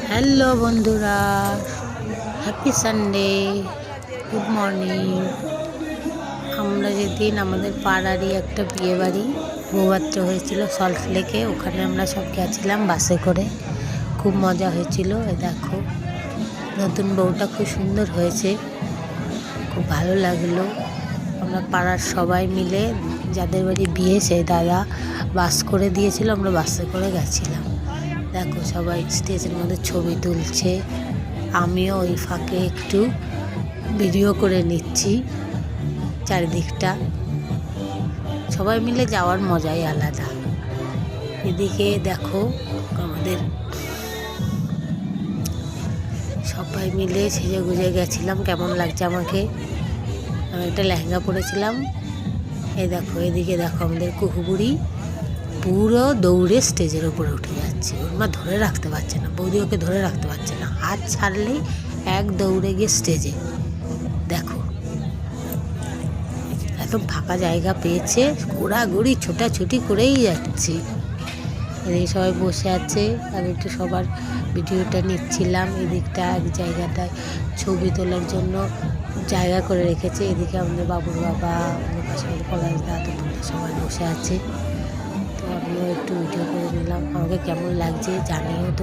Hello বন্ধুরা, happy Sunday, good morning. আমরা যেদিন আমাদের পাড়ারই একটা বিয়েবাড়ি বৌভাত হয়েছিল সল্ট লেকে, ওখানে আমরা সব গেছিলাম বাসে করে। খুব মজা হয়েছিল। দেখো নতুন বউটা খুব সুন্দর হয়েছে, খুব ভালো লাগলো। আমরা পাড়ার সবাই মিলে, যাদের বাড়ি বিয়ে সেই দাদা বাস করে দিয়েছিল, আমরা বাসে করে গেছিলাম। দেখো সবাই স্টেজের মধ্যে ছবি তুলছে, আমিও ওই ফাঁকে একটু ভিডিও করে নিচ্ছি চারিদিকটা। সবাই মিলে যাওয়ার মজাই আলাদা। এদিকে দেখো আমাদের সবাই মিলে সেজে গুজে গেছিলাম। কেমন লাগছে আমাকে? আমি একটা লেহেঙ্গা পরেছিলাম। এই দেখো, এদিকে দেখো আমাদের কুহুবুড়ি পুরো দৌড়ে স্টেজের উপরে উঠে যাচ্ছে। ওর মা ধরে রাখতে পারছে না, বৌদি ওকে ধরে রাখতে পারছে না। হাত ছাড়লেই এক দৌড়ে গিয়ে স্টেজে। দেখো একদম ফাঁকা জায়গা পেয়েছে, ঘোরাঘুরি ছোটাছুটি করেই যাচ্ছে। এদিকে সবাই বসে আছে, আমি একটু সবার ভিডিওটা নিচ্ছিলাম। এদিকটা এক জায়গাটায় ছবি তোলার জন্য জায়গা করে রেখেছে। এদিকে আমাদের বাবুর বাবা, আমাদের পাশে পলাশ দাদা, সবাই বসে আছে। তো আমিও একটু ভিডিও করে নিলাম। আমাকে কেমন লাগছে জানিও তো।